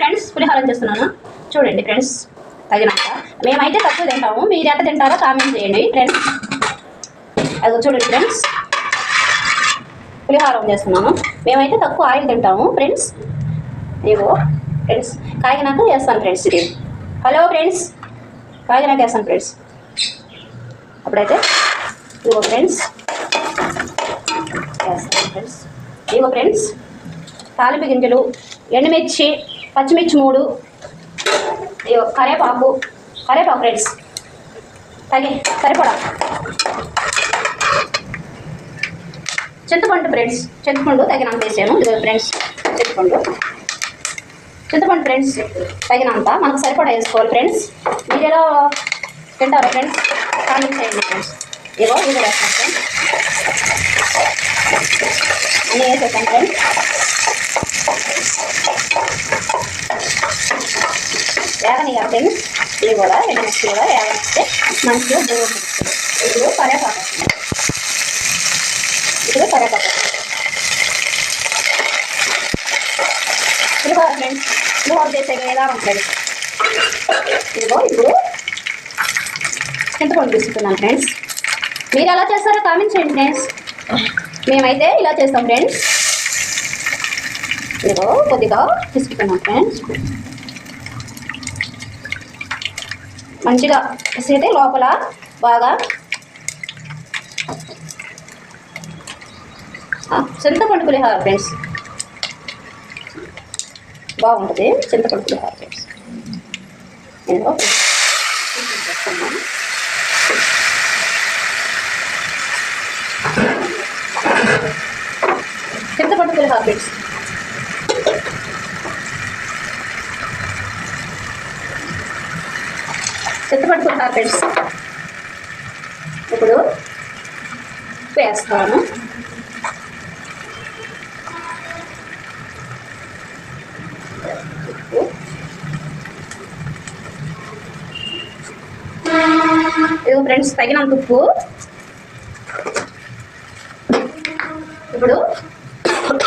Friends పులిహోర చేస్తున్నాను చూడండి friends. తగినంత మేమైతే తక్కువ తింటాము, మీరు ఎంత తింటారో కామెంట్ చేయండి ఫ్రెండ్స్. అది చూడండి ఫ్రెండ్స్, పులిహోర చేస్తున్నాను. మేమైతే తక్కువ ఆయిల్ తింటాము ఫ్రెండ్స్. ఇగో ఫ్రెండ్స్ కాగినాక వేస్తాను ఫ్రెండ్స్. ఇది హలో ఫ్రెండ్స్, కాగినాక వేస్తాను ఫ్రెండ్స్. అప్పుడైతే ఇగో ఫ్రెండ్స్ వేస్తాను ఫ్రెండ్స్. ఇగో ఫ్రెండ్స్ తాలింపు గింజలు, ఎండుమిర్చి, పచ్చిమిర్చి 3, కరేపాకు ఫ్రెండ్స్ సరిపడా, చింతపండు ఫ్రెండ్స్, చింతపండు తగినంత వేసాను ఫ్రెండ్స్. చింతపండు ఫ్రెండ్స్ తగినంత మనకు సరిపడా వేసుకోవాలి ఫ్రెండ్స్. మీరు ఎలా తింటారో ఫ్రెండ్స్ కామెంట్ చేయండి ఫ్రెండ్స్. ఇగో ఇది వేస్తాను ఫ్రెండ్స్, అన్నీ వేసేసాను ఫ్రెండ్స్. వేగనిగా ఫ్రెండ్స్, ఇవి కూడా ఎండుమిర్చి కూడా వేగనిస్తే మంచిగా దూరం. ఇప్పుడు కరేపాకు, పులిహోర ఫ్రెండ్స్, పులిహోర చేసే విధానం ఫ్రెండ్స్. ఇదిగో ఇప్పుడు చింతపండు తీసుకున్నాను ఫ్రెండ్స్. మీరు ఎలా చేస్తారో కామెంట్ చేయండి ఫ్రెండ్స్. మేమైతే ఇలా చేస్తాం ఫ్రెండ్స్. ఇదిగో కొద్దిగా తీసుకున్నాం ఫ్రెండ్స్. మంచిగా వేసేది లోపల బాగా చింతపండు పులిహోర ఫ్రెండ్స్ బాగుంటుంది. చింతపండు పులిహోర ఫ్రెండ్స్ నేను చింతపండు పులిహోర ఫ్రెండ్స్. చింతపండు పులిహోర ఫ్రెండ్స్. ఇప్పుడు వేస్తాను. ఇదిగో ఫ్రెండ్స్ తగినంత ఉప్పు. ఇప్పుడు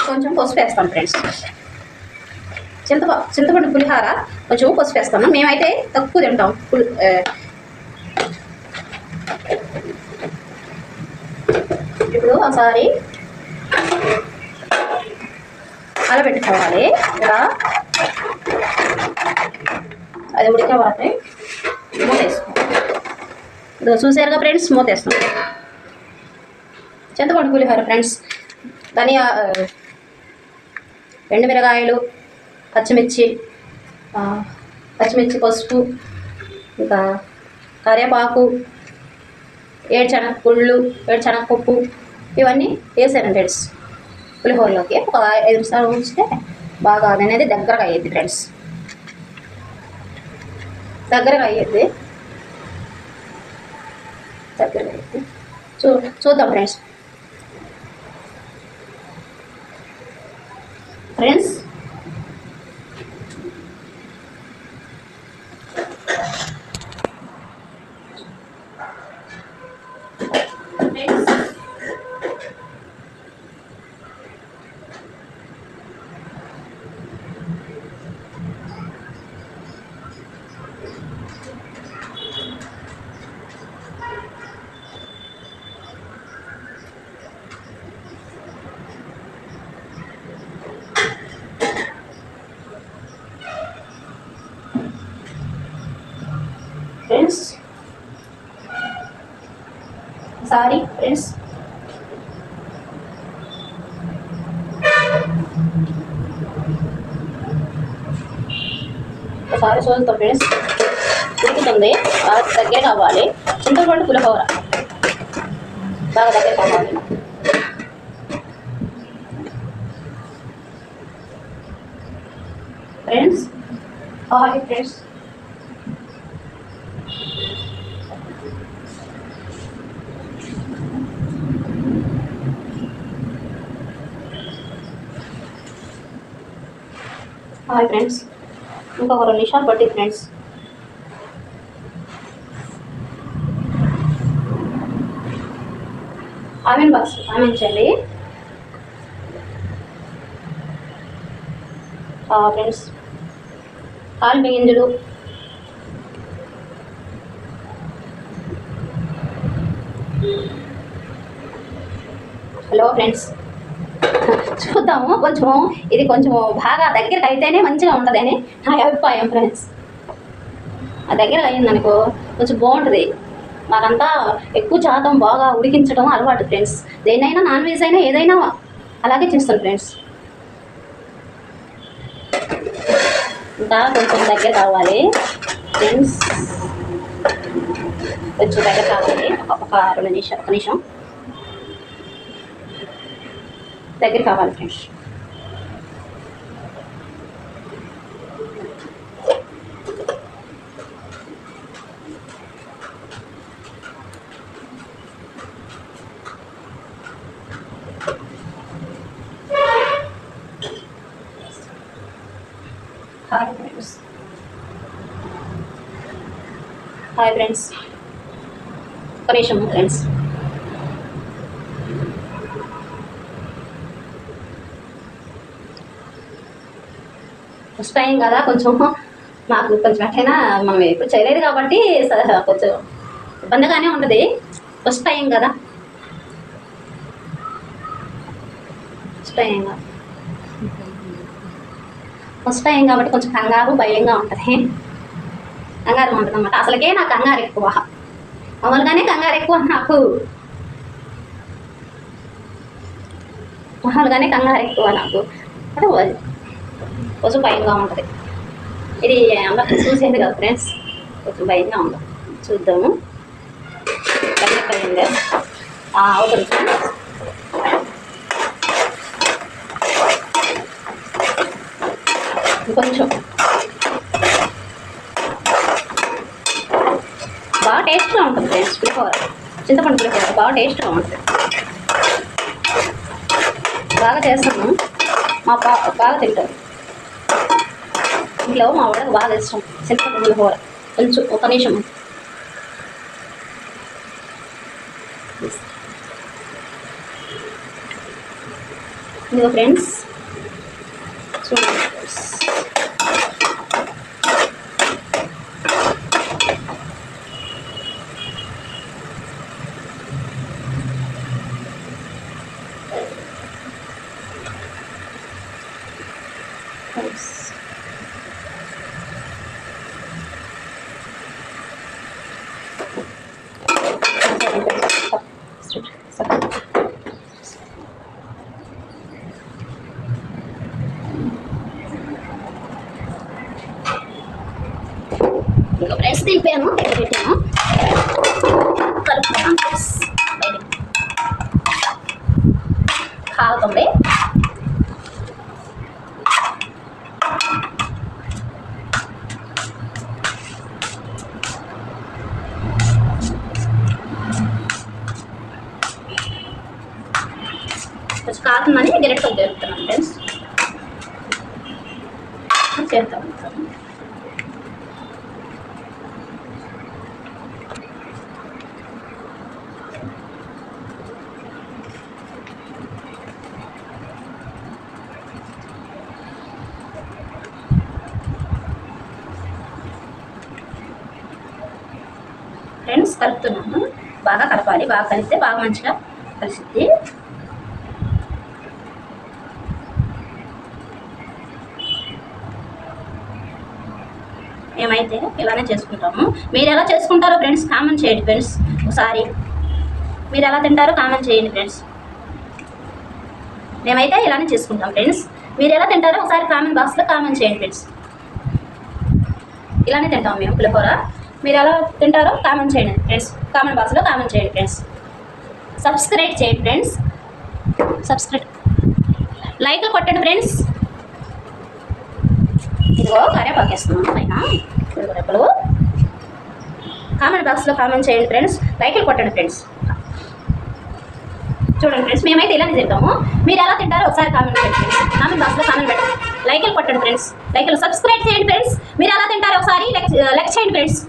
కొంచెం పసుపు వేస్తాను ఫ్రెండ్స్. చింతపండు పులిహోర కొంచెం పసుపు వేస్తాను. మేమైతే తక్కువ తింటాం. ఇప్పుడు ఒకసారి అలా పెట్టుకోవాలి. ఇలా అది ఉడికే వాటి మూత వేసుకోవాలి. ఇది చూసారుగా ఫ్రెండ్స్, మూత వేస్తాం. చింతపండు పులిహోర ఫ్రెండ్స్. ధనియా, ఎండుమిరగాయలు, పచ్చిమిర్చి, పసుపు, ఇంకా కరివేపాకు, ఏడుశనగపప్పు ఇవన్నీ వేసాను ఫ్రెండ్స్. పులిహోరలోకి ఒక 5 నిమిషాలు ఉంచితే బాగా అనేది దగ్గరగా అయ్యేది ఫ్రెండ్స్. చూద్దాం ఫ్రెండ్స్. సారీ ఫ్రెండ్స్, ఒకసారి చూద్దాం ఫ్రెండ్స్. ఉడుకుతుంది, బాగా దగ్గర కావాలి. చింతపండు పులిహోర బాగా దగ్గర కావాలి ఫ్రెండ్స్. ఫ్రెండ్స్ హాయ్ ఫ్రెండ్స్, ఇంకా 2 నిమిషాలు పట్టింది ఫ్రెండ్స్. కామెంట్ బాక్స్ కామెంట్ చేయండి ఫ్రెండ్స్. ఆల్మి గింజలు, హలో ఫ్రెండ్స్, చూద్దాము. ఇది కొంచెం బాగా దగ్గరికి అయితేనే మంచిగా ఉంటుందని నా అభిప్రాయం ఫ్రెండ్స్. ఆ దగ్గర అయిందనుకో కొంచెం బాగుంటుంది. మాకంతా ఎక్కువ శాతం బాగా ఉడికించడం అలవాటు ఫ్రెండ్స్. దేన్నైనా నాన్ వెజ్ అయినా ఏదైనా అలాగే చేస్తాను ఫ్రెండ్స్. ఇంకా కొంచెం దగ్గర కావాలి ఫ్రెండ్స్, కొంచెం దగ్గర కావాలి. ఒక 2 నిమిషాలు, 1 నిమిషం దగ్గర కావాలి ఫ్రెండ్స్. హాయ్ ఫ్రెండ్స్, ఒక నిమిషం ఫ్రెండ్స్. ఫస్ట్ టైం కదా, కొంచెం మాకు కొంచెం ఎట్లయినా మనం ఎప్పుడు చేయలేదు కాబట్టి కొంచెం ఇబ్బందిగానే ఉంటుంది. ఫస్ట్ టైం కదా, ఫస్ట్ టైం కాబట్టి కొంచెం కంగారు భయంగా ఉంటుంది. కంగారు ఉంటుంది అన్నమాట. అసలుకే నాకు కంగారు ఎక్కువ, మామూలుగానే కంగారు ఎక్కువ నాకు, మామూలుగానే కంగారు ఎక్కువ నాకు. అంటే కొంచెం భయంగా ఉంటుంది. ఇది అందరూ చూసేది కదా ఫ్రెండ్స్, కొంచెం భయంగా ఉంటుంది. చూద్దాము. అయింది అవుతుంది ఫ్రెండ్స్. కొంచెం బాగా టేస్ట్గా ఉంటుంది ఫ్రెండ్స్. పులిహోర, చింతపండు పులిహోర బాగా టేస్ట్గా ఉంటుంది. బాగా చేస్తాను, మా బాగా తింటారు ఇంట్లో. మా వాడికి బాగా ఇష్టం చింతపండు పులిహోర. కొంచెం 1 నిమిషం ఇదిగో ఫ్రెండ్స్, చూడండి ఫ్రెండ్స్. ఇంకా ఫ్రెండ్స్ దింపాను, పెట్టాను, కలుపుకున్నాను ఫ్రెండ్స్. కాలుతుంది. కొంచెం కాలుతుందని గెరెట్తో జరుపుతున్నాను ఫ్రెండ్స్. చేస్తాం ఫ్రెండ్స్. కలుపుతున్నాను, బాగా కలపాలి. బాగా కలిపితే బాగా మంచిగా కలిసిద్ది. మేమైతే ఇలానే చేసుకుంటాము. మీరు ఎలా చేసుకుంటారో ఫ్రెండ్స్ కామెంట్ చేయండి ఫ్రెండ్స్. ఒకసారి మీరు ఎలా తింటారో కామెంట్ చేయండి ఫ్రెండ్స్. మేమైతే ఇలానే చేసుకుంటాం ఫ్రెండ్స్. మీరు ఎలా తింటారో ఒకసారి కామెంట్ బాక్స్లో కామెంట్ చేయండి ఫ్రెండ్స్. ఇలానే తింటాం మేము పులిహోర. మీరు ఎలా తింటారో కామెంట్ చేయండి ఫ్రెండ్స్. కామెంట్ బాక్స్లో కామెంట్ చేయండి ఫ్రెండ్స్. సబ్స్క్రైబ్ చేయండి ఫ్రెండ్స్. లైక్లు కొట్టండి ఫ్రెండ్స్. ఇదిగో కరివేపాకు వేస్తున్నాను పైన. రెప్పలు కామెంట్ బాక్స్లో కామెంట్ చేయండి ఫ్రెండ్స్. లైక్లు కొట్టండి ఫ్రెండ్స్. చూడండి ఫ్రెండ్స్, మేమైతే ఇలానే తింటాము. మీరు ఎలా తింటారో ఒకసారి కామెంట్ చేయండి ఫ్రెండ్స్. కామెంట్ బాక్స్లో కామెంట్ పెట్టండి. లైక్లు కొట్టండి ఫ్రెండ్స్. లైక్లు సబ్స్క్రైబ్ చేయండి ఫ్రెండ్స్. మీరు ఎలా తింటారో ఒకసారి లైక్ చేయండి ఫ్రెండ్స్.